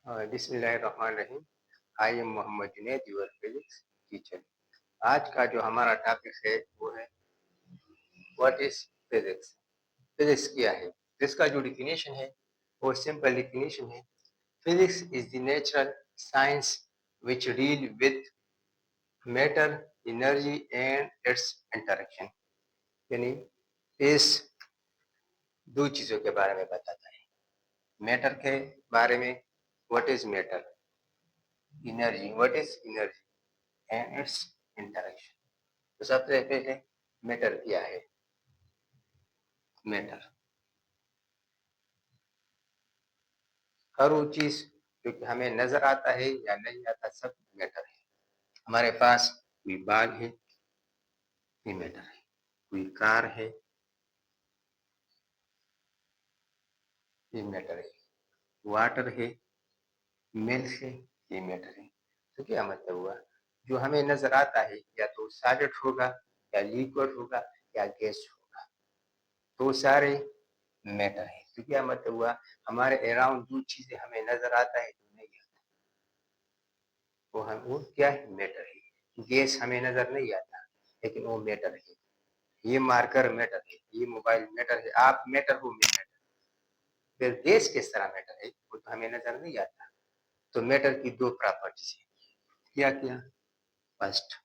बिस्मिल्लाहिर्रहमानिर्रहीम। I am Mohammad Junaid, your physics teacher. आज का जो हमारा टॉपिक है वो है व्हाट इज फिजिक्स। फिजिक्स क्या है? इसका जो डिफिनेशन है वो सिंपल डिफिनेशन है। Physics is the natural science which deal with matter, energy and it's interaction. यानी इस दो चीजों के बारे में बताता है। मैटर के बारे में, what is matter, energy, what is energy and it's interaction. तो सबसे पहले मैटर क्या है? मैटर हर वो चीज जो कि हमें नजर आता है या नहीं आता, सब मैटर है। हमारे पास कोई बाल है, ये मैटर है। कोई कार है, ये मैटर है। वाटर है, मिल्क है, ये मैटर है। तो क्या मतलब हुआ? जो हमें नजर आता है या तो सॉलिड होगा, या लिक्विड होगा, या गैस होगा, तो सारे मैटर है। तो क्या मतलब हुआ? हमारे अराउंड जो चीजें हमें नजर आता है, जो नहीं आता, वो क्या है? मैटर है। गैस हमें नजर नहीं आता, लेकिन वो मैटर है। ये मार्कर मैटर है, ये मोबाइल मैटर है, आप मैटर हो, मैं मैटर। फिर गैस किस तरह मैटर है, वो तो हमें नजर नहीं आता। तो मैटर की दो प्रॉपर्टीज है। क्या क्या? फर्स्ट,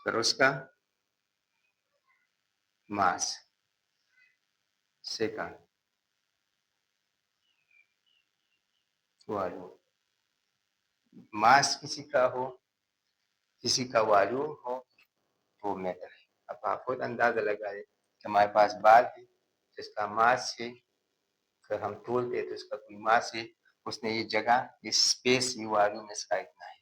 फिर उसका मास। Second, volume. मास किसी का हो, किसी का वॉल्यूम हो, वो मैटर है। अब आप खुद अंदाजा लगाए कि हमारे पास बाल है जिसका मास है, फिर हम तोलते हैं तो इसका कोई मास है, उसने ये जगह, ये स्पेस, ये वॉल्यूम इसका इतना है।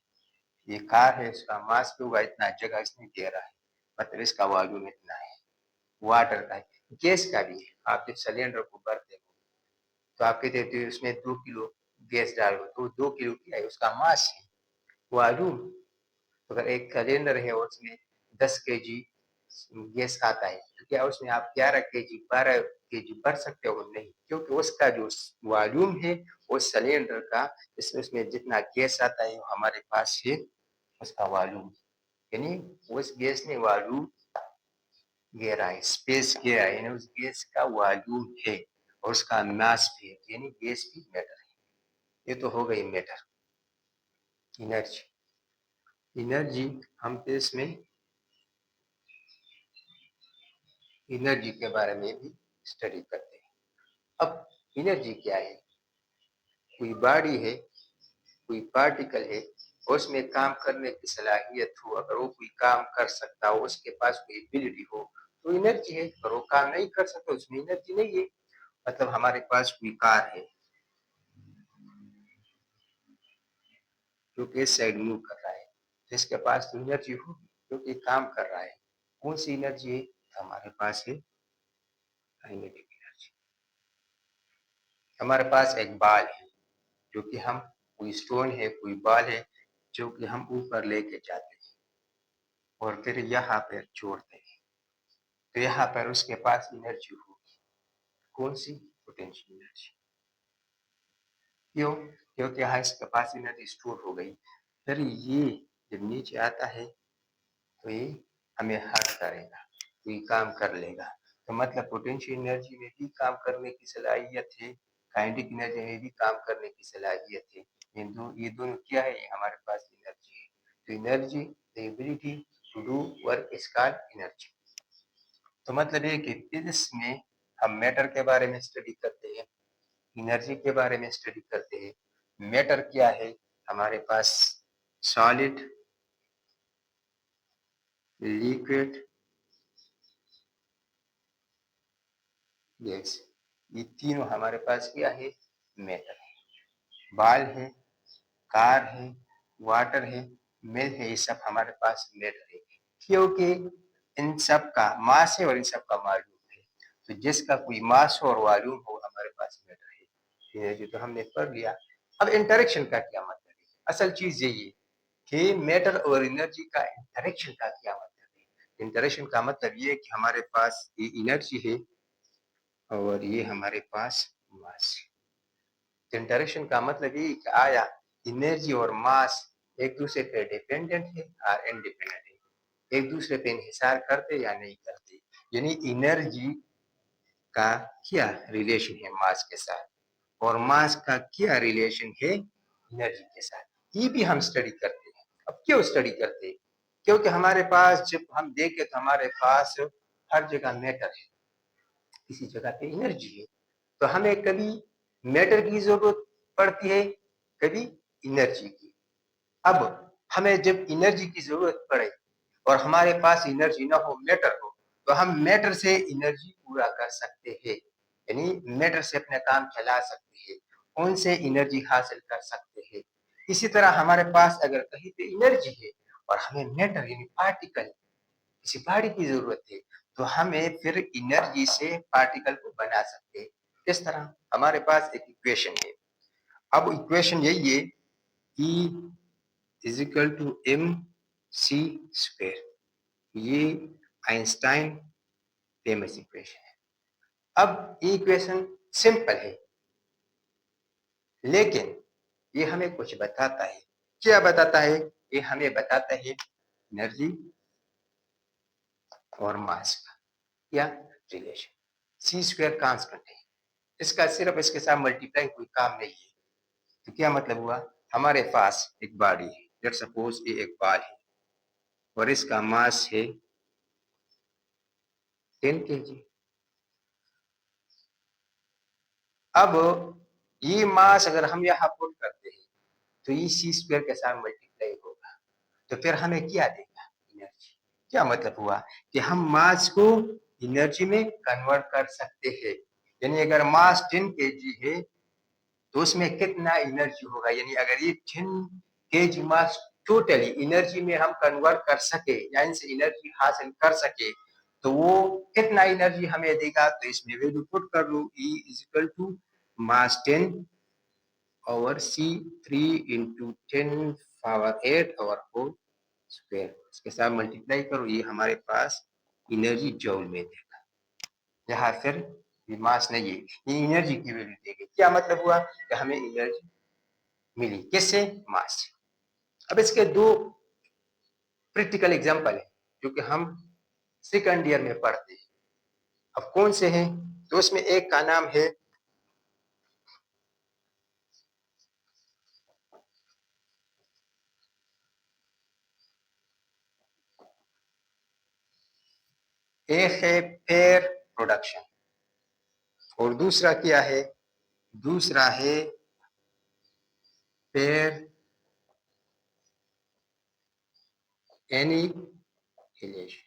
ये कार है, इसका मास भी हुआ इतना, जगह इसने घेरा है, मतलब इसका वॉल्यूम इतना है। वाटर का है, गैस का भी है। आप जब सिलेंडर को भरते हो तो आप कहते थे उसमें 2 किलो गैस डालो, तो 2 किलो क्या है? उसका मास है। वॉल्यूम, अगर एक सिलेंडर है और उसमें 10 kg गैस आता है, तो क्या उसमें आप 11 kg 12 kg भर सकते हो? नहीं, क्योंकि उसका जो वॉल्यूम है वो सिलेंडर का, इसमें जितना गैस आता है वो हमारे पास है, उसका वॉल्यूम। यानी उस गैस ने वॉल्यूम घेरा है, स्पेस घेरा है, यानी उस गैस का वॉल्यूम है और उसका मास भी है, यानी गैस भी मैटर है। ये तो हो गई मैटर। एनर्जी, एनर्जी हम तो इसमें एनर्जी के बारे में भी स्टडी करते हैं। अब एनर्जी क्या है? कोई बॉडी है, कोई पार्टिकल है, और उसमें काम करने की सलाहियत हो, अगर वो कोई काम कर सकता हो, उसके पास कोई एबिलिटी हो, तो एनर्जी है। अगर वो काम नहीं कर सकता, उसमें एनर्जी नहीं है। मतलब हमारे पास कोई कार है जो कि इस साइड मूव कर रहा है, तो इसके पास तो एनर्जी होगी क्योंकि काम कर रहा है। कौन सी एनर्जी है? तो हमारे पास है काइनेटिक एनर्जी। हमारे पास एक बॉल है, जो कि हम, कोई स्टोन है, कोई बॉल है, जो कि हम ऊपर लेके जाते हैं और फिर यहाँ पर छोड़ते हैं, तो यहाँ पर उसके पास एनर्जी होगी। कौन सी? Potential energy. क्यों? क्योंकि यहाँ इसके पास एनर्जी स्टोर हो गई। फिर ये जब नीचे आता है तो ये हमें हर्ट करेगा, कोई काम कर लेगा। तो मतलब पोटेंशियल एनर्जी में भी काम करने की सलाहियत है, काइनेटिक एनर्जी में भी काम करने की सलाहियत है। ये दोनों क्या है? हमारे पास एनर्जी है। तो energy, the ability to do work is called energy. तो मतलब ये कि फिजिक्स में हम मैटर के बारे में स्टडी करते हैं, एनर्जी के बारे में स्टडी करते हैं। मैटर क्या है? हमारे पास सॉलिड, लिक्विड, गैस, ये तीनों हमारे पास क्या है? मैटर है। बाल है, कार है, वाटर है, मिल्क है, ये सब हमारे पास मैटर है, क्योंकि इन सब का मास है और इन सब का वॉल्यूम है। तो जिसका कोई मास हो और वॉल्यूम हो, हमारे पास मैटर है। एनर्जी तो हमने पढ़ लिया। अब इंटरेक्शन का क्या मतलब है? असल चीज यही है कि मैटर और एनर्जी का इंटरेक्शन का क्या मतलब है। इंटरेक्शन का मतलब ये है कि हमारे पास ये एनर्जी है और ये हमारे पास मास है। इंटरेक्शन का मतलब ये कि आया एनर्जी और मास एक दूसरे पे डिपेंडेंट है और इंडिपेंडेंट है, एक दूसरे पे इंहिसार करते या नहीं करते। यानी एनर्जी का क्या रिलेशन है मास के साथ और मास का क्या रिलेशन है एनर्जी के साथ, ये भी हम स्टडी करते हैं। अब क्यों स्टडी करते हैं? क्योंकि हमारे पास जब हम देखें तो हमारे पास हर जगह मैटर है, किसी जगह पे एनर्जी है, तो हमें कभी मैटर की जरूरत पड़ती है, कभी एनर्जी की। अब हमें जब एनर्जी की जरूरत पड़े और हमारे पास एनर्जी ना हो, मैटर हो, तो हम मैटर से एनर्जी पूरा कर सकते हैं, यानी मैटर से अपने काम चला सकते हैं, उनसे एनर्जी हासिल कर सकते हैं। इसी तरह हमारे पास अगर कहीं पे एनर्जी है और हमें मैटर यानी पार्टिकल, किसी बॉडी की जरूरत है, तो हमें फिर एनर्जी से पार्टिकल को बना सकते हैं। इस तरह हमारे पास एक इक्वेशन है। अब इक्वेशन यही है, E is equal to M C square, ये आइंस्टाइन फेमस इक्वेशन है। अब ये इक्वेशन सिंपल है, लेकिन ये हमें कुछ बताता है। क्या बताता है? ये हमें बताता है एनर्जी और मास का क्या रिलेशन। सी स्क्वायर कांस्टेंट है, इसका सिर्फ इसके साथ मल्टीप्लाई कोई काम नहीं है। तो क्या मतलब हुआ, हमारे पास एक बॉडी है, लेट्स सपोज ये एक बॉल है और इसका मास है 10 kg। अब ये मास अगर हम यहाँ पुट करते हैं तो ये सी स्क्वायर के साथ मल्टीप्लाई होगा, तो फिर हमें क्या देगा, एनर्जी। क्या मतलब हुआ कि हम मास को एनर्जी में कन्वर्ट कर सकते हैं। यानी अगर मास 10 kg है तो उसमें कितना एनर्जी होगा, यानी अगर ये 10 kg मास टोटली एनर्जी में हम कन्वर्ट कर सके या इनसे एनर्जी हासिल कर सके, तो वो कितना एनर्जी हमें देगा। तो इसमें वैल्यू पुट कर लो, E is equal to mass 10 over C 3 into 10⁸ over 4 square, इसके साथ मल्टीप्लाई करो, ये हमारे पास एनर्जी जूल में देगा। यहाँ फिर ये मास नहीं है, ये एनर्जी की वैल्यू देगी। क्या मतलब हुआ कि हमें एनर्जी मिली किससे, मास से। अब इसके दो प्रैक्टिकल एग्जांपल है जो कि हम सेकंड ईयर में पढ़ते हैं। अब कौन से हैं? तो उसमें एक का नाम है पेयर प्रोडक्शन और दूसरा क्या है, दूसरा है पेयर एनिहिलेशन।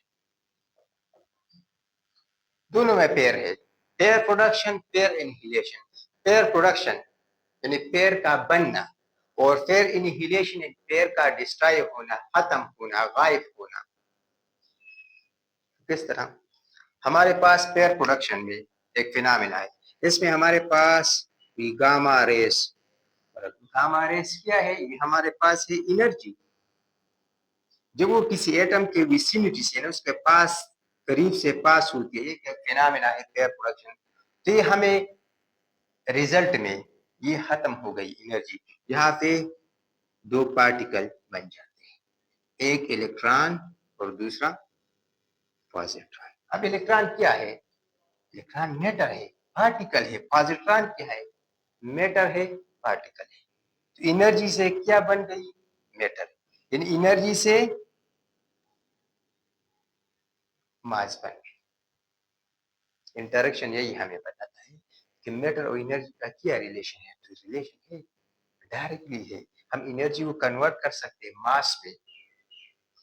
दोनों में पेयर है, pair production, pair annihilation. Pair production यानी पेयर का बनना और पेयर एनिहिलेशन यानी पेयर का डिस्ट्रॉय होना, खत्म होना, गायब होना। किस तरह? हमारे पास पेयर प्रोडक्शन में एक फिनोमेना है, इसमें हमारे पास गामा रेस। गामा रेस क्या है? ये हमारे पास है एनर्जी, जब वो किसी एटम के विसिनिटी से ना उसके पास करीब से पास होती है, ये फिनोमेना है पेयर प्रोडक्शन। तो ये हमें रिजल्ट में ये खत्म हो गई एनर्जी, यहाँ पे दो पार्टिकल बन जाते हैं, एक इलेक्ट्रॉन और दूसरा पॉजिट्रॉन। अब इलेक्ट्रॉन क्या है? इलेक्ट्रॉन मैटर है, पार्टिकल है। पॉजिट्रॉन क्या है? मैटर है, पार्टिकल है। तो एनर्जी से क्या बन गई? मैटर। यानी एनर्जी से मास बन गई। इंटरेक्शन यही हमें बताता है कि मैटर और एनर्जी का क्या रिलेशन है। तो रिलेशन है, डायरेक्टली है। हम एनर्जी को कन्वर्ट कर सकते हैं मास में।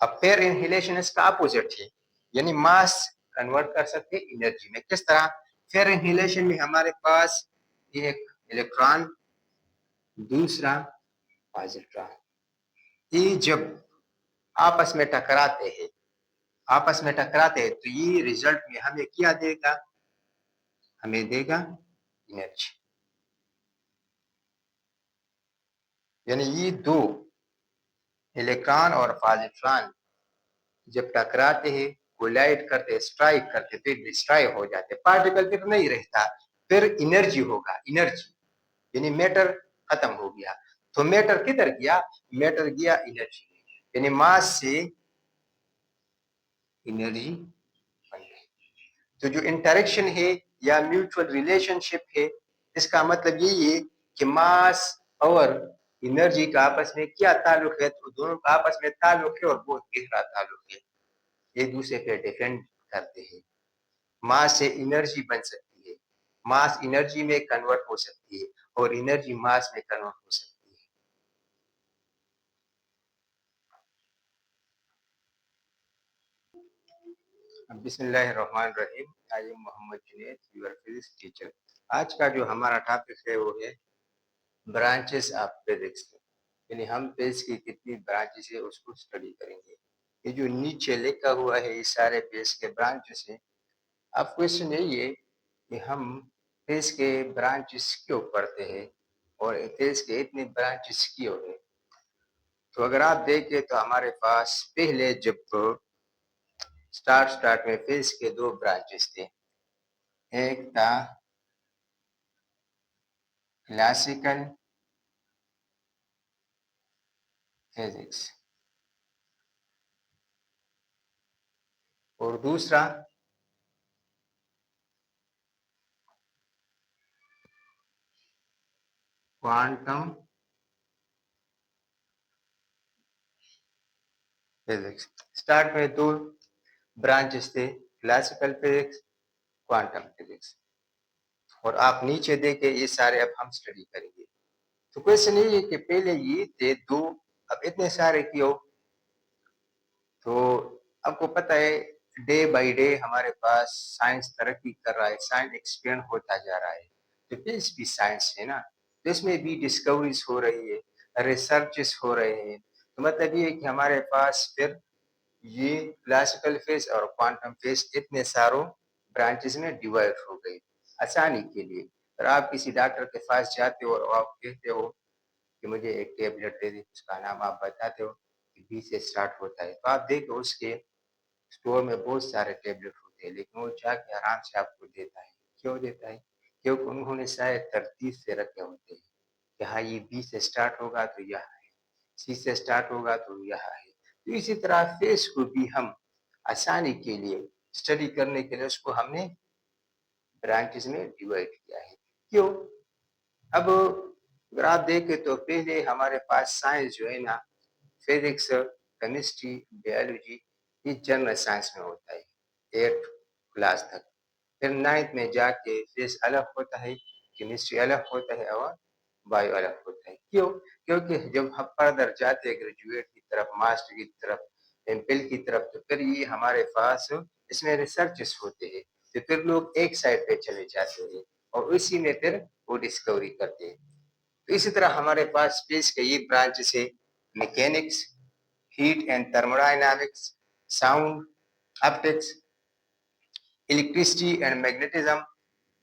अब पेयर इनहेलेशन इसका अपोजिट है, यानी मास कन्वर्ट कर सकते हैं एनर्जी में। किस तरह? पेयर इनहेलेशन में हमारे पास एक इलेक्ट्रॉन, दूसरा पॉजिट्रॉन, ये जब आपस में टकराते हैं, तो ये रिजल्ट में हमें क्या देगा? हमें देगा एनर्जी। यानी ये दो इलेक्ट्रॉन और पॉजिट्रॉन जब टकराते हैं, कोलाइड करते, स्ट्राइक करते, फिर डिस्ट्रॉय हो जाते, पार्टिकल फिर नहीं रहता, फिर एनर्जी होगा, एनर्जी। यानी मैटर खत्म हो गया। तो मैटर किधर गया? मैटर गया एनर्जी में, यानी मास से एनर्जी बन गई। तो जो इंटरेक्शन है या म्यूचुअल रिलेशनशिप है, इसका मतलब यही है कि मास और एनर्जी का आपस में क्या ताल्लुक है? तो दोनों का आपस में ताल्लुक है और बहुत गहरा ताल्लुक है, एक दूसरे पे डिपेंड करते हैं। मास से एनर्जी बन सकती है, मास एनर्जी में कन्वर्ट हो सकती है और एनर्जी मास में कन्वर्ट हो सकती है। बिस्मिल्लाहिर्रहमानिर्रहीम। I am Mohammad Junaid, your physics teacher. आज का जो हमारा टॉपिक है वो है ब्रांचेस ऑफ फिजिक्स, यानी हम फिजिक्स की कितनी ब्रांचेस है उसको स्टडी करेंगे। ये जो नीचे लिखा हुआ है ये सारे फिजिक्स के ब्रांचेस हैं। अब क्वेश्चन यही है कि हम फिजिक्स के ब्रांचेस क्यों पढ़ते हैं और फिजिक्स के इतने ब्रांचेस क्यों है। तो अगर आप देखें तो हमारे पास पहले जब स्टार्ट में फिजिक्स के दो ब्रांचेस थे, एक था क्लासिकल फिजिक्स और दूसरा क्वांटम फिजिक्स। स्टार्ट में दो ब्रांचेस थे, क्लासिकल फिजिक्स, क्वांटम फिजिक्स, और आप नीचे देखे ये सारे अब हम स्टडी करेंगे। तो क्वेश्चन ये है कि पहले ये थे दो, अब इतने सारे क्यों? तो आपको पता है डे बाय डे हमारे पास साइंस तरक्की कर रहा है, साइंस एक्सपेंड होता जा रहा है। तो फिजिक्स भी साइंस है ना, तो इसमें भी डिस्कवरीज हो रही है, रिसर्चेस हो रहे हैं। तो मतलब ये है कि हमारे पास फिर ये क्लासिकल फिजिक्स और क्वांटम फिजिक्स इतने सारों ब्रांचेस में डिवाइड हो गई आसानी के लिए। और आप किसी डॉक्टर के पास जाते हो और आप कहते हो कि मुझे एक टेबलेट दे दी, उसका नाम आप बताते हो कि बी से स्टार्ट होता है, तो आप देखो उसके स्टोर में बहुत सारे टेबलेट होते हैं, लेकिन वो जाके आराम से आपको देता है। क्यों देता है? क्योंकि उन्होंने शायद तरतीब से रखे होते हैं कि हाँ ये बी से स्टार्ट होगा तो यह है, सी से स्टार्ट होगा तो यह है। तो इसी तरह फेस को भी हम आसानी के लिए स्टडी करने के लिए उसको हमने ब्रांचेस में डिवाइड किया है। क्यों? अब अगर आप देखें तो पहले हमारे पास साइंस जो है ना, फिजिक्स, केमिस्ट्री, बायोलॉजी, ये जनरल साइंस में होता है 8th क्लास तक। फिर 9th में जाके फिजिक्स अलग होता है, केमिस्ट्री अलग होता है और बायो अलग होता है। क्यों? क्योंकि जब हम फर्दर जाते हैं ग्रेजुएट की तरफ, मास्टर की तरफ, एमफिल की तरफ, तो फिर ये हमारे पास इसमें रिसर्चेस होते हैं। तो फिर लोग एक साइड पे चले जाते हैं और उसी में फिर वो डिस्कवरी करते हैं। तो इसी तरह हमारे पास स्पेस के ये ब्रांचेस है, mechanics, heat and thermodynamics, sound, optics, electricity and magnetism,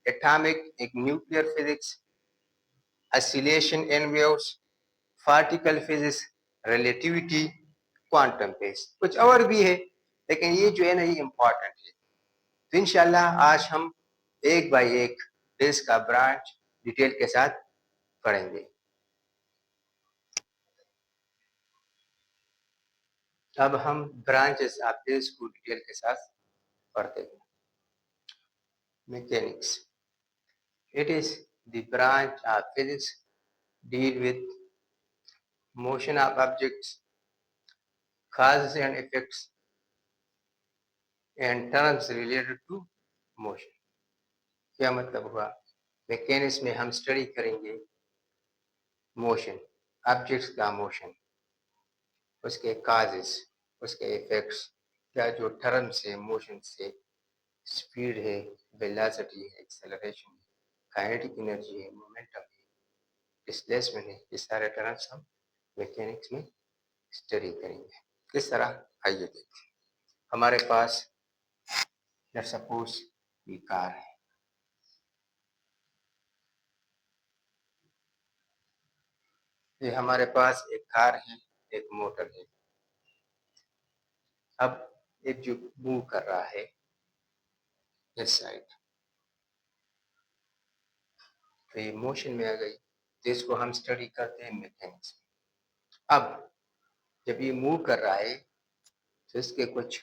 atomic एक nuclear physics, oscillation and waves, particle physics, relativity, quantum physics. कुछ और भी है लेकिन ये जो है ना ये इंपॉर्टेंट है। तो इंशाल्लाह आज हम एक बाय एक फिजिक्स का ब्रांच डिटेल के साथ पढ़ेंगे। अब हम ब्रांचेस ऑफ फिजिक्स को डिटेल के साथ पढ़ते हैं। Mechanics, it is the branch of physics deal with motion of objects, causes and effects, and terms related to motion। क्या मतलब हुआ? मैकेनिक्स में हम स्टडी करेंगे मोशन, ऑब्जेक्ट्स का मोशन, उसके काजेस, उसके इफेक्ट्स, क्या जो टर्म्स है मोशन से, स्पीड है, वेलोसिटी है, एक्सेलरेशन है, काइनेटिक एनर्जी है, मोमेंटम है, डिस्प्लेसमेंट है, ये सारे टर्म्स हम मैकेनिक्स में स्टडी करेंगे। किस तरह? आइए देखते हैं। हमारे पास लेट्स सपोज ये कार है, ये हमारे पास एक कार है, एक मोटर है। अब एक जो मूव कर रहा है इस साइड, तो ये मोशन में आ गई। तो इसको हम स्टडी करते हैं मैकेनिक्स में। अब जब ये मूव कर रहा है तो इसके कुछ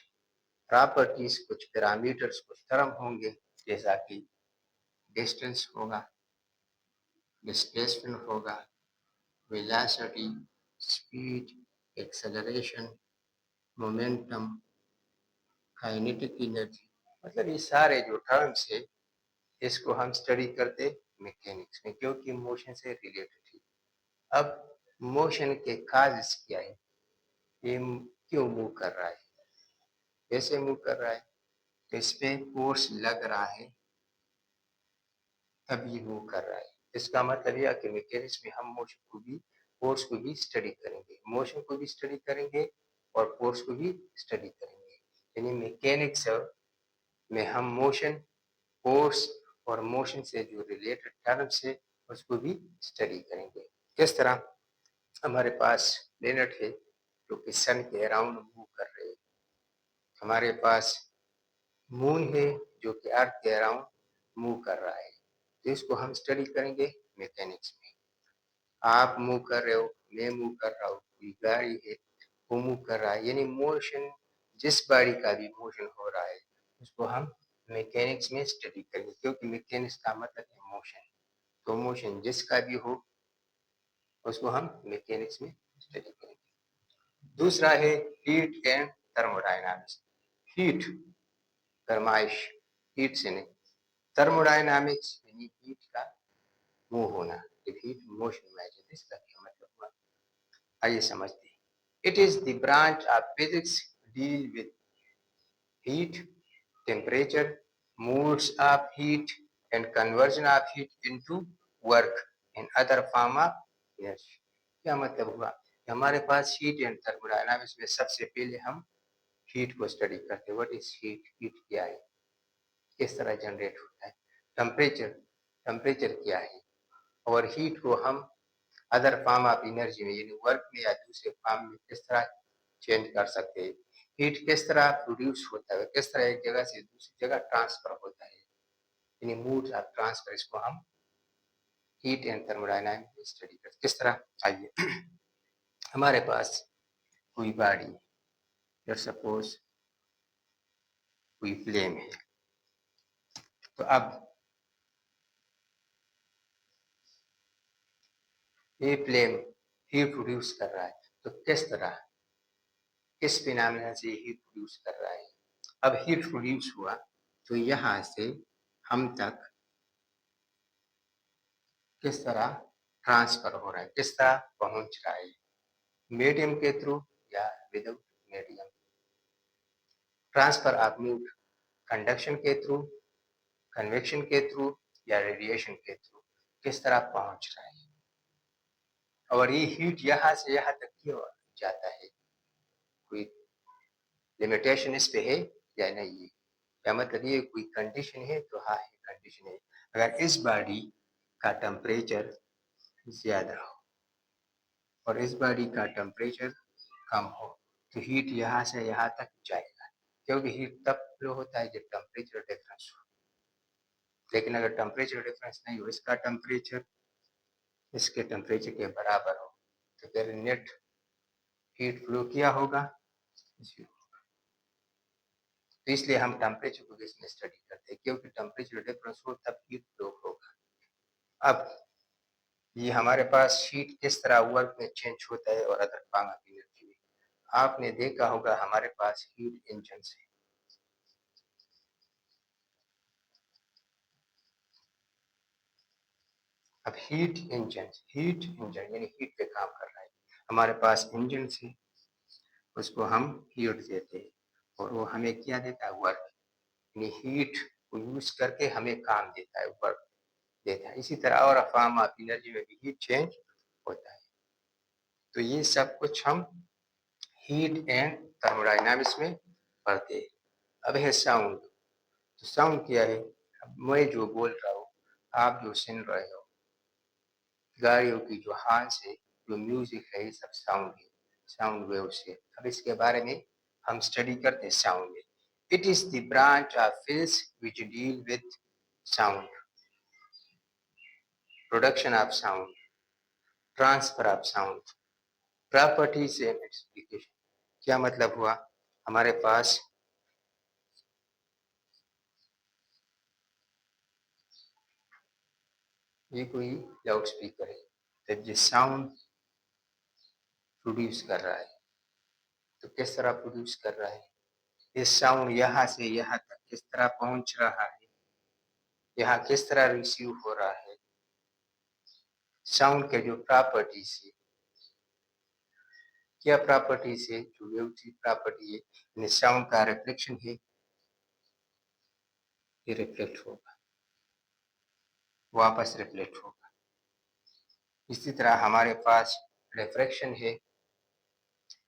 प्रॉपर्टीज, कुछ पैरामीटर्स, कुछ टर्म होंगे, जैसा कि डिस्टेंस होगा, डिस्प्लेसमेंट होगा, velocity, speed, acceleration, momentum, kinetic energy, मतलब ये सारे जो टर्म्स है इसको हम स्टडी करते मैकेनिक्स में, क्योंकि मोशन से रिलेटेड है। अब मोशन के काजेस क्या है, ये क्यों मूव कर रहा है, कैसे मूव कर रहा है, तो इस पे फोर्स लग रहा है तब ये मूव कर रहा है। इसका मतलब यह कि मैकेनिक्स में हम मोशन को भी, फोर्स को भी स्टडी करेंगे, मोशन को भी स्टडी करेंगे और फोर्स को भी स्टडी करेंगे। यानी मैकेनिक्स में हम मोशन, फोर्स और मोशन से जो रिलेटेड टर्म्स है उसको भी स्टडी करेंगे। किस तरह हमारे पास प्लेनेट है जो कि सन के अराउंड मूव कर रहे हैं, हमारे पास मून है जो कि अर्थ के अराउंड मूव कर रहा है, तो इसको हम स्टडी करेंगे मैकेनिक्स में। आप मूव कर रहे हो, मैं मूव कर रहा हूँ, कोई गाड़ी है वो मूव कर रहा है, यानी मोशन, जिस बॉडी का भी मोशन हो रहा है उसको हम मैकेनिक्स में स्टडी करेंगे, क्योंकि मैकेनिक्स का मतलब है मोशन। तो मोशन जिसका भी हो उसको हम मैकेनिक्स में स्टडी करेंगे। दूसरा है हीट एंड थर्मोडायनामिक्स। हीट, गरमाइश, हीट से नहीं, थर्मोडायनामिक्स यानी हीट का मूव होना, हीट मोशन में है, इसका क्या मतलब हुआ, आइए समझते हैं। It is the branch of physics deal with heat, temperature, modes of heat, and conversion of heat into work and other form of energy। क्या मतलब हुआ कि हमारे पास हीट एंड थर्मोडायनामिक्स में सबसे पहले हम हीट को स्टडी करते हैं। व्हाट इज हीट, हीट क्या है, किस तरह जनरेट होता है, टेम्परेचर, टेम्परेचर क्या है, और हीट को हम अदर फॉर्म ऑफ एनर्जी में यानी वर्क में या दूसरे फॉर्म में किस तरह चेंज कर सकते हैं, हीट किस तरह प्रोड्यूस होता है, किस तरह एक जगह से दूसरी जगह ट्रांसफर होता है, यानी मूड ऑफ ट्रांसफर, इसको हम हीट एंड थर्मोडायनामिक्स में स्टडी करते हैं। किस तरह, आइए हमारे पास कोई बॉडी, सपोज कोई फ्लेम है, तो अब ये फ्लेम हीट प्रोड्यूस कर रहा है, तो किस तरह, किस फिनोमेना से हीट प्रोड्यूस कर रहा है। अब हीट प्रोड्यूस हुआ तो यहाँ से हम तक किस तरह ट्रांसफर हो रहा है, किस तरह पहुंच रहा है, मीडियम के थ्रू या without medium. Transfer of mood conduction के थ्रू, कन्वेक्शन के थ्रू या रेडिएशन के थ्रू, किस तरह पहुंच रहा है, और ये हीट यहाँ से यहाँ तक क्यों जाता है, कोई लिमिटेशन इस पे है या नहीं है, या मतलब ये कोई कंडीशन है, तो हाँ है कंडीशन है। अगर इस बॉडी का टेम्परेचर ज्यादा हो और इस बॉडी का टेम्परेचर कम हो तो हीट यहाँ से यहाँ तक जाएगा, क्योंकि हीट तब फ्लो होता है जब टेम्परेचर डिफरेंस हो। लेकिन अगर टेम्परेचर डिफरेंस नहीं हो, इसका टेम्परेचर इसके टेम्परेचर के बराबर हो, तो फिर नेट हीट फ्लो क्या होगा, जीरो। तो इसलिए हम टेम्परेचर को इसमें स्टडी करते हैं, क्योंकि टेम्परेचर डिफरेंस हो तब हीट फ्लो होगा। अब ये हमारे पास हीट किस तरह वर्क में चेंज होता है और अदर फॉर्म ऑफ एनर्जी में, आपने देखा होगा हमारे पास हीट इंजन है। अब हीट इंजन यानी हीट पे काम कर रहा है, हमारे पास इंजन से उसको हम हीट देते हैं और वो हमें क्या देता है, वर्क, यानी हीट को यूज करके हमें काम देता है, वर्क देता है। इसी तरह और फॉर्म ऑफ एनर्जी में भी हीट चेंज होता है। तो ये सब कुछ हम हीट एंड थर्मोडायनामिक्स में पढ़ते हैं। अब है साउंड, तो साउंड क्या है, अब मैं जो बोल रहा हूँ, आप जो सुन रहे हो, गाड़ियों की जो हॉर्न से जो म्यूजिक है, ये सब साउंड है, साउंड वेव से। अब इसके बारे में हम स्टडी करते हैं साउंड में। It is the branch of physics which deal with sound, production of sound, transfer of sound, properties and explication. क्या मतलब हुआ? हमारे पास ये कोई लाउड स्पीकर है, तो ये साउंड प्रोड्यूस कर रहा है। तो किस तरह प्रोड्यूस कर रहा है? ये साउंड यहाँ से यहाँ तक किस तरह पहुंच रहा है, यहाँ किस तरह रिसीव हो रहा है। साउंड के जो प्रॉपर्टीज है, क्या प्रॉपर्टीज है? जो वेव प्रॉपर्टी है, साउंड का रिफ्लेक्शन है, ये रिफ्लेक्ट होगा, वापस रिफ्लेक्ट होगा। इसी तरह हमारे पास रिफ्रैक्शन है,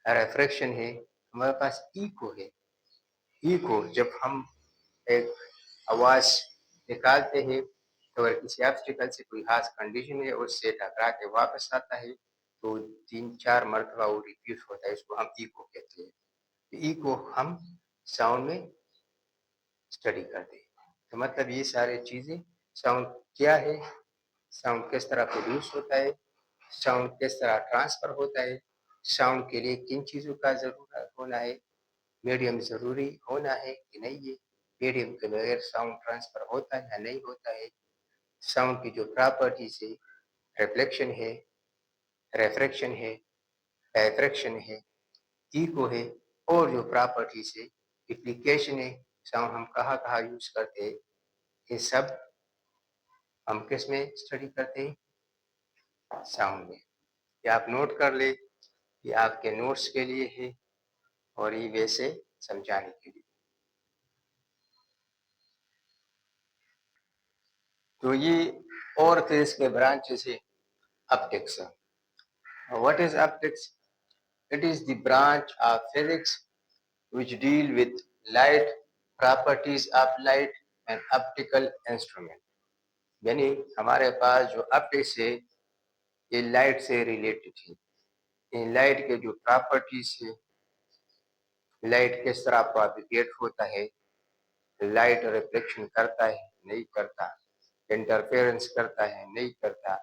रिफ्रैक्शन है, हमारे पास इको है। इको जब हम एक आवाज निकालते हैं तो अगर किसी ऑब्स्टिकल से कोई खास कंडीशन है उससे टकरा के वापस आता है तो 3-4 मरतबा वो रिपीट होता है, इसको हम इको कहते हैं। इको हम साउंड में स्टडी करते हैं। तो मतलब ये सारी चीजें, साउंड क्या है, साउंड किस तरह प्रोड्यूस होता है, साउंड किस तरह ट्रांसफर होता है, साउंड के लिए किन चीजों का जरूरत होना है, मीडियम जरूरी होना है कि नहीं है, मीडियम के बगैर साउंड ट्रांसफर होता है या नहीं होता है, साउंड की जो प्रॉपर्टीज है, रिफ्लेक्शन है, रिफ्रैक्शन है, डायफ्रैक्शन है, इको है, और जो प्रॉपर्टीज है, एप्लीकेशन है, साउंड हम कहाँ कहाँ यूज करते हैं, ये सब हम किस में स्टडी करते हैं? साउंड में। ये आप नोट कर ले, ये आपके नोट्स के लिए है और ये वैसे समझाने के लिए। तो ये और फिर इसके ब्रांचेस है optics. What is optics? It is the branch of physics which deal with light, properties of light and optical instrument। यानी हमारे पास जो ऑप्टिक्स है ये लाइट से रिलेटेड है। इन लाइट के जो प्रॉपर्टीज है, लाइट किस तरह प्रोपिगेट होता है, लाइट रिफ्लेक्शन करता है नहीं करता, इंटरफेरेंस करता है नहीं करता,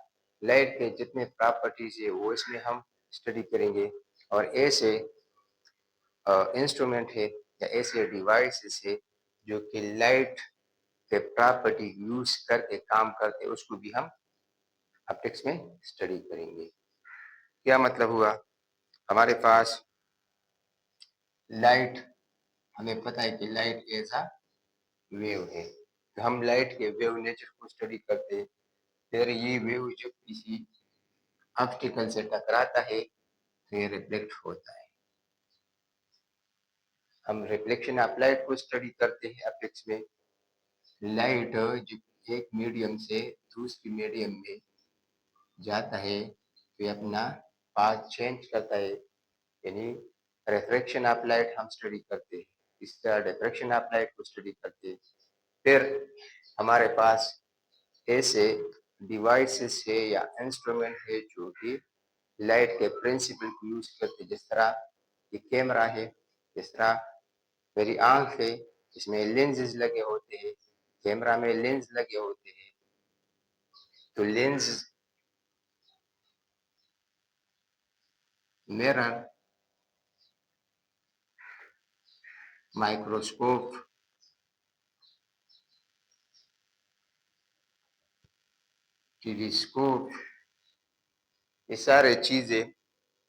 लाइट के जितने प्रॉपर्टीज है वो इसमें हम स्टडी करेंगे। और ऐसे इंस्ट्रूमेंट है या ऐसे डिवाइसेस है जो कि लाइट के प्रॉपर्टी यूज करके काम करते हैं, उसको भी हम ऑप्टिक्स में स्टडी करेंगे। क्या मतलब हुआ? हमारे पास लाइट, हमें पता है कि लाइट ऐसा वेव है, तो हम लाइट के वेव नेचर को स्टडी करते हैं। फिर ये वेव जब किसी ऑब्स्टिकल से टकराता है तो ये रिफ्लेक्ट होता है। हम रिफ्लेक्शन ऑफ लाइट को स्टडी करते हैं ऑप्टिक्स में। लाइट जब एक मीडियम से दूसरी मीडियम में जाता है तो ये अपना पाथ चेंज करता है, यानी रिफ्रैक्शन ऑफ लाइट हम स्टडी करते हैं, इस तरह डिफ्रैक्शन ऑफ लाइट को स्टडी करते हैं। फिर हमारे पास ऐसे डिवाइसेस है या इंस्ट्रूमेंट है जो कि लाइट के प्रिंसिपल को यूज करते हैं। जिस तरह ये कैमरा है, जिस तरह मेरी आंख है, इसमें लेंसेज लगे होते हैं, कैमरा में लेंस लगे होते हैं। तो लेंस, मिरर, माइक्रोस्कोप, टेलीस्कोप, ये सारे चीजें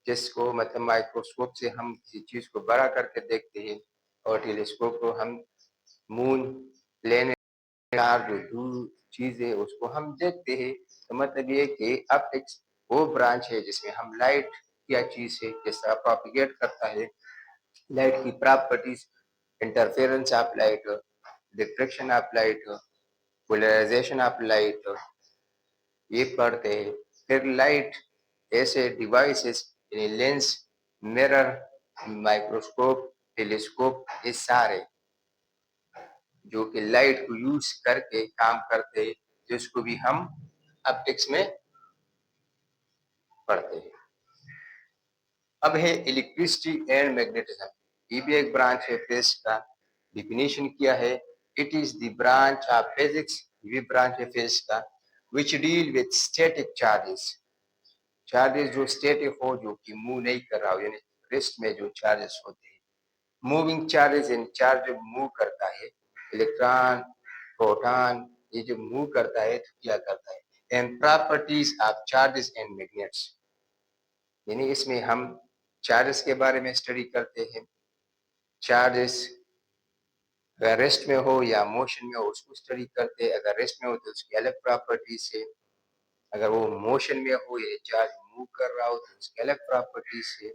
जिसको मतलब माइक्रोस्कोप से हम किसी चीज को बड़ा करके देखते हैं और टेलीस्कोप को हम मून, प्लेनेट, जो दूर चीज है उसको हम देखते हैं। तो मतलब ये कि ऑप्टिक्स वो ब्रांच है जिसमें हम लाइट क्या चीज है, किस तरह प्रोपिगेट करता है, लाइट की properties, interference of light, diffraction of light, polarization of light, ये पढ़ते हैं। फिर लाइट ऐसे devices, lens, mirror, microscope, telescope, ये सारे जो कि लाइट को यूज करके काम करते हैं, जिसको भी हम ऑप्टिक्स में पढ़ते हैं। अब है इलेक्ट्रिसिटी एंड मैग्नेटिज्म, ये भी एक ब्रांच है फिजिक्स का। डिफिनेशन किया है, it is the branch of physics, ये भी ब्रांच है फिजिक्स का, which deal with static charges, charges जो स्टेटिक हो, जो कि मूव नहीं कर रहा हो, यानी रेस्ट में जो चार्जेस होते हैं, मूविंग चार्जेस यानी चार्ज मूव करता है, इलेक्ट्रॉन, प्रोटॉन, ये जो मूव करता है तो क्या करता है, and properties of charges and magnets, यानी इसमें हम चार्जेस के बारे में स्टडी करते हैं। चार्जेस अगर रेस्ट में हो या मोशन में हो उसको स्टडी करते हैं। अगर रेस्ट में हो तो उसकी अलग प्रॉपर्टीज है, अगर वो मोशन में हो या चार्ज मूव कर रहा हो तो उसकी अलग प्रॉपर्टीज है।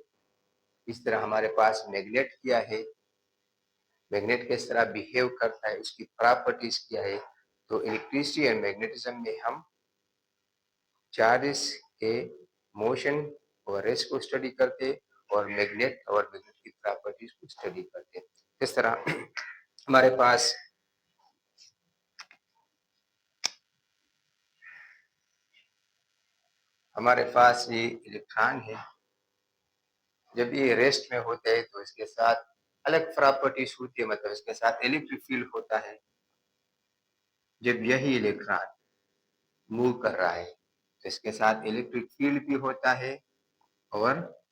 इस तरह हमारे पास मैग्नेट क्या है, मैग्नेट किस तरह बिहेव करता है, उसकी प्रॉपर्टीज क्या है। तो इलेक्ट्रिसिटी एंड मैग्नेटिज्म में हम चार्जेस के मोशन और रेस्ट को स्टडी करते और मैग्नेट और मैग्नेट की प्रॉपर्टीज को स्टडी करते। इस तरह हमारे पास ये इलेक्ट्रॉन है, जब ये रेस्ट में होते हैं तो इसके साथ अलग प्रॉपर्टीज होती है, मतलब इसके साथ इलेक्ट्रिक फील्ड होता है। जब यही इलेक्ट्रॉन मूव कर रहा है तो इसके साथ इलेक्ट्रिक फील्ड भी होता है और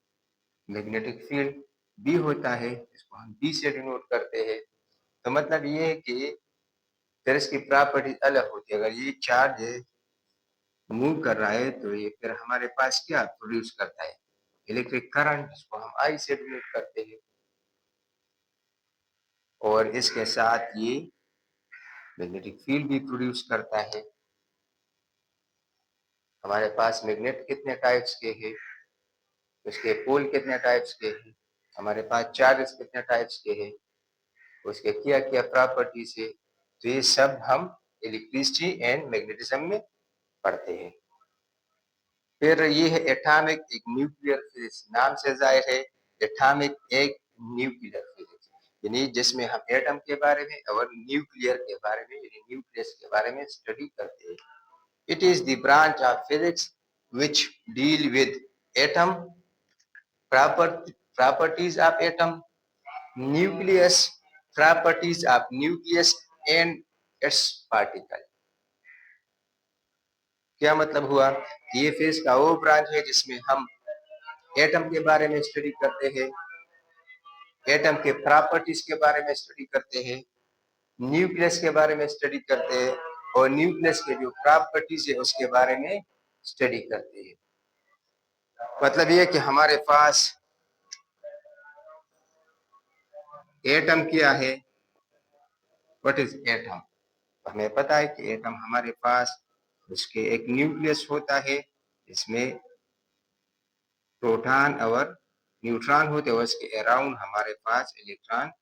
मैग्नेटिक फील्ड भी होता है, इसको हम बी से डिनोट करते हैं। तो मतलब ये है कि फिर इसकी प्रॉपर्टी अलग होती है। अगर ये चार्ज मूव कर रहा है तो ये फिर हमारे पास क्या प्रोड्यूस करता है, इलेक्ट्रिक करंट, जिसको हम आई से डिनोट करते हैं। और इसके साथ ये मैग्नेटिक फील्ड भी प्रोड्यूस करता है। हमारे पास मैग्नेट कितने टाइप्स के हैं, उसके पोल कितने टाइप्स के हैं, हमारे पास चार्जेस कितने टाइप्स के हैं, उसके क्या क्या प्रॉपर्टीज है, तो ये सब हम इलेक्ट्रिसिटी एंड मैग्नेटिज्म में पढ़ते हैं। फिर ये है एटॉमिक एक न्यूक्लियर फिजिक्स, नाम से जाहिर है एटॉमिक एक न्यूक्लियर फिजिक्स, यानी जिसमें हम एटम के बारे में और न्यूक्लियर के बारे में यानी न्यूक्लियस के बारे में स्टडी करते हैं। It is the branch of physics which deal with atom, properties of atom, nucleus, properties of nucleus and its particle। क्या मतलब हुआ, ये फिजिक्स का वो ब्रांच है जिसमें हम एटम के बारे में स्टडी करते हैं, एटम के प्रॉपर्टीज के बारे में स्टडी करते हैं, न्यूक्लियस के बारे में स्टडी करते हैं और न्यूक्लियस के जो प्रॉपर्टीज है उसके बारे में स्टडी करते हैं। मतलब ये कि हमारे पास एटम क्या है, व्हाट इज एटम। हमें पता है कि एटम हमारे पास उसके एक न्यूक्लियस होता है, इसमें प्रोटॉन और न्यूट्रॉन होते हैं, उसके अराउंड हमारे पास इलेक्ट्रॉन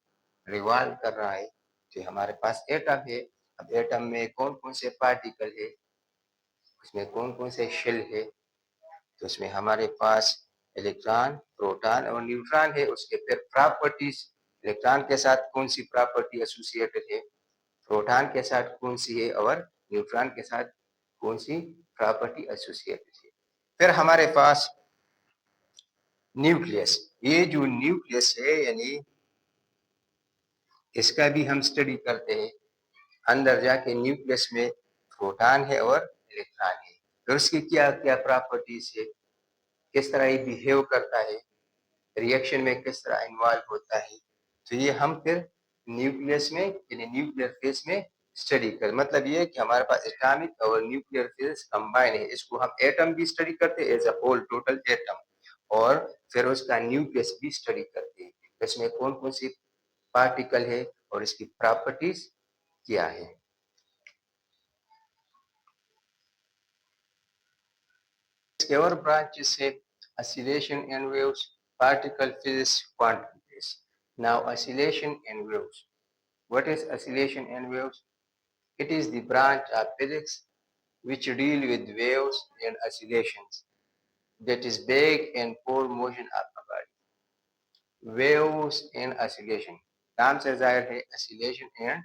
रिवॉल्व कर रहा है, तो हमारे पास एटम है। अब एटम में कौन कौन से पार्टिकल है, उसमें कौन कौन से शेल है, तो उसमें हमारे पास इलेक्ट्रॉन, प्रोटॉन और न्यूट्रॉन है। उसके फिर प्रॉपर्टीज, इलेक्ट्रॉन के साथ कौन सी प्रॉपर्टी एसोसिएटेड है, प्रोटॉन के साथ कौन सी है और न्यूट्रॉन के साथ कौन सी प्रॉपर्टी एसोसिएटेड है। फिर हमारे पास न्यूक्लियस, ये जो न्यूक्लियस है यानी इसका भी हम स्टडी करते हैं। अंदर जाके न्यूक्लियस में प्रोटॉन है और इलेक्ट्रॉन है, तो उसकी क्या क्या प्रॉपर्टीज है, किस तरह ये बिहेव करता है, रिएक्शन में किस तरह इन्वॉल्व होता है, तो ये हम फिर न्यूक्लियस में यानी न्यूक्लियर फेज में स्टडी कर। मतलब ये कि हमारे पास एटॉमिक और न्यूक्लियर फेज कंबाइन है, इसको हम एटम भी स्टडी करते हैं as a whole total atom, और फिर उसका न्यूक्लियस भी स्टडी करते हैं, इसमें कौन कौन सी पार्टिकल है और इसकी प्रॉपर्टीज क्या है। इसके और ब्रांचेस है oscillation and waves, particle physics, quantum physics। Now oscillation and waves, what is oscillation and waves? It is the branch of physics which deal with waves and oscillations, that is big and poor motion of a body। Waves and oscillation, नाम से जाहिर है oscillation and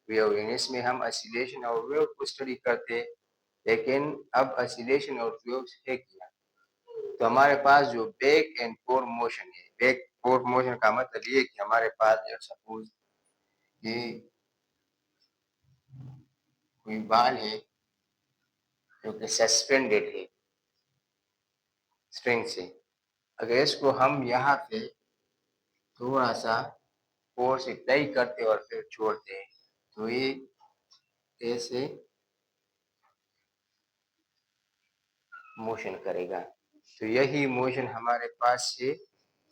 wave, इसमें हम oscillation और wave को study करते हैं। लेकिन अब oscillation और waves है क्या, तो हमारे पास जो बैक एंड फोर मोशन है, बैक फोर मोशन का मतलब ये कि हमारे पास सपोज ये कोई बाल है जो कि सस्पेंडेड है, स्ट्रिंग से। अगर इसको हम यहाँ पे थोड़ा सा फोर्स अप्लाई करते और फिर छोड़ते हैं तो ये ऐसे मोशन करेगा। तो यही मोशन हमारे पास से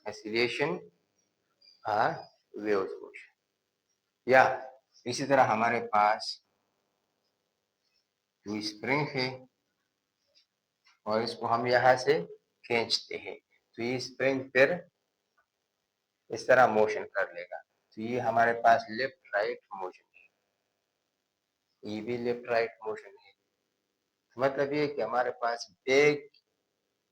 एक्सीलरेशन और वेव्स मोशन। या इसी तरह हमारे पास जो स्प्रिंग है और इसको हम यहाँ से खींचते हैं तो ये स्प्रिंग फिर इस तरह मोशन कर लेगा। तो ये हमारे पास लेफ्ट राइट मोशन है, ये भी लेफ्ट राइट मोशन है। मतलब ये कि हमारे पास बैक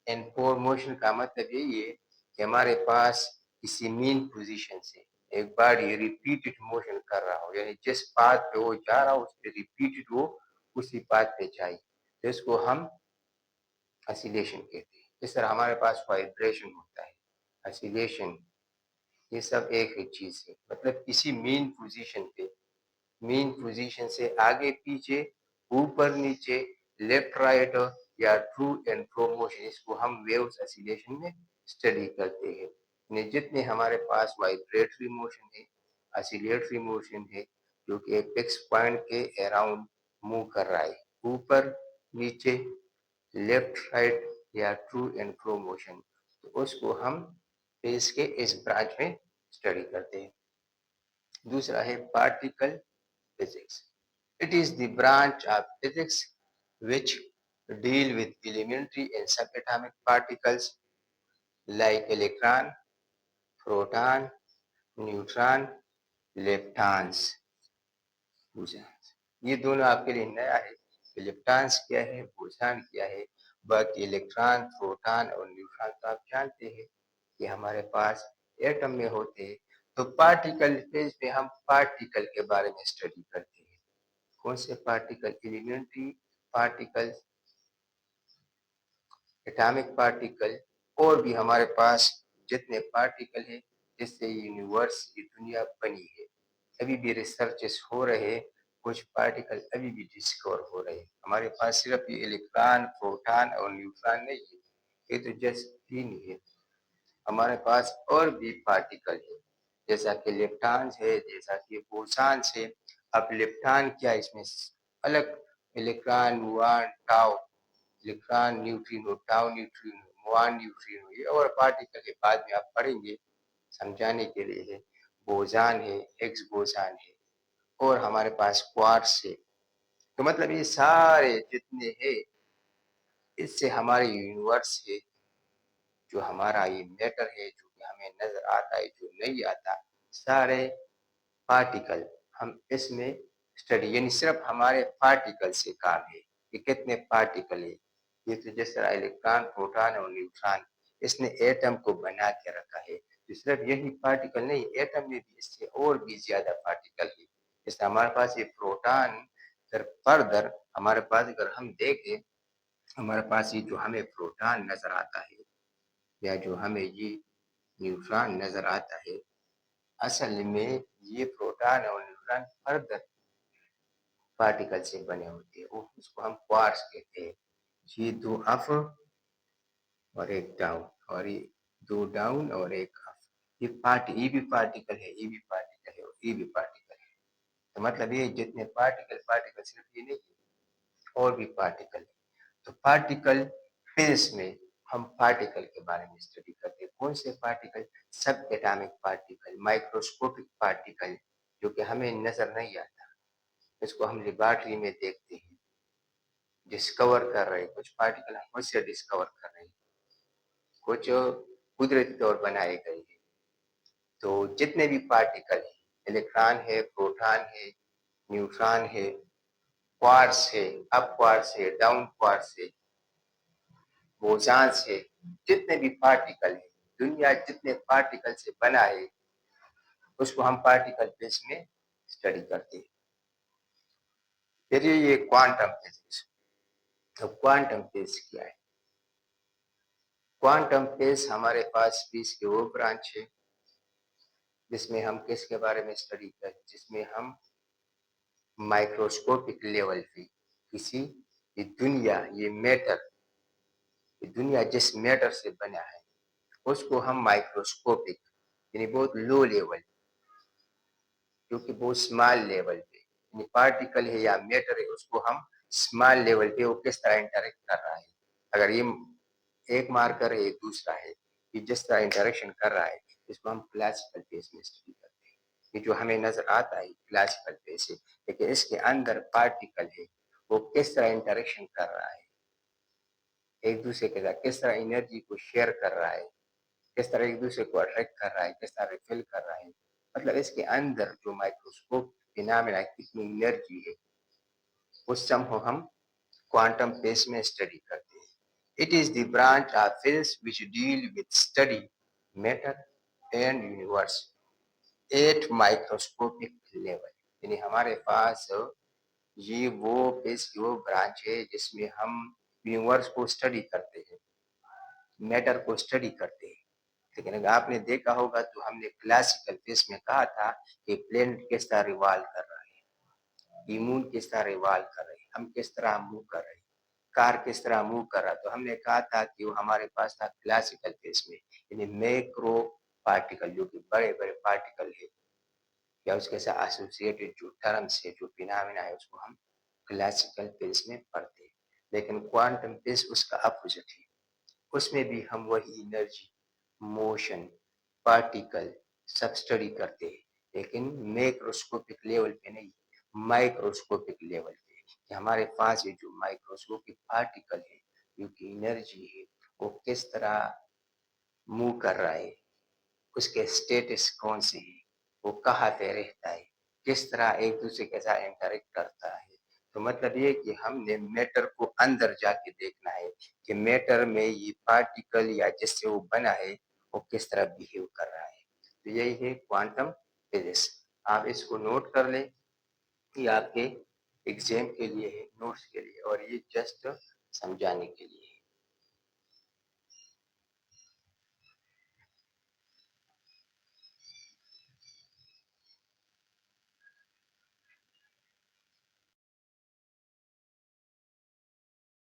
एंड फोर मोशन का मतलब यही है कि हमारे पास किसी मीन पोजीशन से एक बार ये रिपीटेड मोशन कर रहा हो, यानी जिस पाथ पे वो जा रहा हो उस पर रिपीटेड वो उसी पाथ पे जाए, तो इसको हम ऑसिलेशन कहते हैं। इस तरह हमारे पास वाइब्रेशन होता है, ऑसिलेशन, ये सब एक ही चीज है। मतलब किसी मेन पोजीशन से आगे पीछे, ऊपर नीचे, लेफ्ट राइट या ट्रू एंड फ्रो मोशन, इसको हम वेव्स ऑसिलेशन में स्टडी करते हैं। जितने हमारे पास वाइब्रेटरी मोशन है, ऑसिलेटरी मोशन है, जो कि एक फिक्स पॉइंट के अराउंड मूव कर रहा है, ऊपर नीचे, लेफ्ट राइट या ट्रू एंड फ्रो मोशन, तो उसको हम फेज के इस ब्रांच में स्टडी करते हैं। दूसरा है particle physics. It is the branch of physics which deal with elementary and subatomic particles like electron, proton, neutron, leptons. ये दोनों आपके लिए नया है। इलेक्ट्रॉन्स क्या है, बोसान क्या है। बाकी इलेक्ट्रॉन, प्रोटॉन और न्यूट्रॉन तो आप जानते हैं कि हमारे पास एटम में होते हैं। तो पार्टिकल फेज में हम पार्टिकल के बारे में स्टडी करते हैं। कौन से particle, elementary particle, atomic particle, और भी हमारे पास जितने पार्टिकल है जिससे यूनिवर्स की दुनिया बनी है। अभी भी रिसर्चेस हो रहे, कुछ पार्टिकल अभी भी डिस्कवर हो रहे हैं। हमारे पास सिर्फ ये इलेक्ट्रॉन, प्रोटॉन और न्यूट्रॉन नहीं है, ये तो जस्ट तीन ही है। हमारे पास और भी पार्टिकल है, जैसा कि लेप्टॉन्स है, जैसा कि बोसॉन्स है। अब लेप्टॉन क्या, इसमें अलग electron, muon, tau, electron, neutrino, tau neutrino, muon neutrino, ये और पार्टिकल के बाद में आप पढ़ेंगे, समझाने के लिए है। बोजान है, एक्स बोजान है, और हमारे पास क्वार्ट्स है। तो मतलब ये सारे जितने हैं, इससे हमारे यूनिवर्स है, जो हमारा ये मैटर है, जो कि हमें नजर आता है, जो नहीं आता, सारे पार्टिकल हम इसमें स्टडी, यानी सिर्फ हमारे पार्टिकल से काम है कि कितने पार्टिकल है। ये तो जिस तरह इलेक्ट्रॉन, प्रोटॉन और न्यूट्रॉन, इसने एटम को बना के रखा है। तो सिर्फ यही पार्टिकल नहीं, एटम में भी इससे और भी ज्यादा पार्टिकल है। जैसे हमारे पास ये प्रोटॉन, फिर फर्दर हमारे पास अगर हम देखें, हमारे पास ये जो हमें प्रोटॉन नजर आता है या जो हमें ये न्यूट्रॉन नजर आता है, असल में ये प्रोटॉन और न्यूट्रॉन फर्दर पार्टिकल से बने होते हैं, उसको हम क्वार्ट्स कहते हैं। ये दो अप और एक डाउन, और ये दो डाउन और एक अप, ये भी पार्टिकल है, ये भी पार्टिकल है और ये भी पार्टिकल है। तो मतलब ये जितने पार्टिकल पार्टिकल सिर्फ ये नहीं है, और भी पार्टिकल है। तो पार्टिकल फिजिक्स में हम पार्टिकल के बारे में स्टडी करते हैं। कौन से पार्टिकल, सब एटॉमिक पार्टिकल, माइक्रोस्कोपिक पार्टिकल, जो कि हमें नजर नहीं आता, इसको हम लेबोरेटरी में देखते हैं, डिस्कवर कर रहे हैं। कुछ पार्टिकल हम खुद से डिस्कवर कर रहे हैं, कुछ कुदरती तौर बनाए गए हैं। तो जितने भी पार्टिकल है, इलेक्ट्रॉन है, प्रोटॉन है, न्यूट्रॉन है, क्वार्ट्स है, अप क्वार्ट्स है, डाउन क्वार्ट्स है, बोसॉन से, जितने भी पार्टिकल है, दुनिया जितने पार्टिकल से बना है, उसको हम पार्टिकल बेस में स्टडी करते हैं। फिर ये क्वांटम फिजिक्स। तो क्वांटम फिजिक्स क्या है? क्वांटम फिजिक्स हमारे पास भी इसके वो ब्रांच है जिसमें हम किसके बारे में स्टडी करते, जिसमें हम माइक्रोस्कोपिक लेवल पे किसी, ये दुनिया, ये मैटर, दुनिया जिस मैटर से बना है उसको हम माइक्रोस्कोपिक यानी बहुत लो लेवल, क्योंकि बहुत स्मॉल लेवल पे यानी पार्टिकल है या मैटर है, उसको हम स्मॉल लेवल पे वो किस तरह इंटरेक्ट कर रहा है। अगर ये एक मार्कर है, एक दूसरा है, ये जिस तरह इंटरेक्शन कर रहा है, इसको हम क्लासिकल फेज में स्टडी करते हैं। ये जो हमें नजर आता है क्लासिकल फेज से, लेकिन इसके अंदर पार्टिकल है, वो किस तरह इंटरेक्शन कर रहा है एक दूसरे के साथ, किस तरह एनर्जी को शेयर कर रहा है, किस तरह एक दूसरे को अट्रैक्ट कर रहा है, किस तरह रिफिल कर रहा है, मतलब इसके अंदर जो माइक्रोस्कोप फिनोमेना कितनी एनर्जी है, उस सम को हम क्वांटम फेज में स्टडी करते हैं। It is the branch of physics which deal with study matter and universe at microscopic level. यानी हमारे पास ये वो फेज की वो ब्रांच है जिसमें हम यूनिवर्स को स्टडी करते हैं, मैटर को स्टडी करते हैं। लेकिन अगर आपने देखा होगा तो हमने क्लासिकल फेज में कहा था कि प्लेनेट किस तरह रिवॉल्व कर रहा है, मून किस तरह रिवॉल्व कर रही है, हम किस तरह मूव कर रहे हैं, कार किस तरह मूव कर रहा है। तो हमने कहा था कि वो हमारे पास था क्लासिकल फेज में, यानी मैक्रो पार्टिकल जो कि बड़े बड़े पार्टिकल है या उसके साथ एसोसिएटेड जो टर्म्स है, जो फिनोमेना है, उसको हम क्लासिकल फेज में पढ़ते हैं। लेकिन क्वांटम फेज उसका अपोजिट है, उसमें भी हम वही एनर्जी, मोशन, पार्टिकल सब स्टडी करते हैं, लेकिन मैक्रोस्कोपिक लेवल पे नहीं, माइक्रोस्कोपिक लेवल पे। कि हमारे पास ये जो माइक्रोस्कोपिक पार्टिकल है, जो कि एनर्जी है, वो किस तरह मूव कर रहा है, उसके स्टेटस कौन से है, वो कहाँ पे रहता है, किस तरह एक दूसरे के साथ इंटरेक्ट करता है। तो मतलब ये कि हमने मैटर को अंदर जाके देखना है कि मैटर में ये पार्टिकल या जिससे वो बना है वो किस तरह बिहेव कर रहा है। तो यही है क्वांटम फिजिक्स। आप इसको नोट कर लें, ये आपके एग्जाम के लिए है, नोट्स के लिए, और ये जस्ट समझाने के लिए।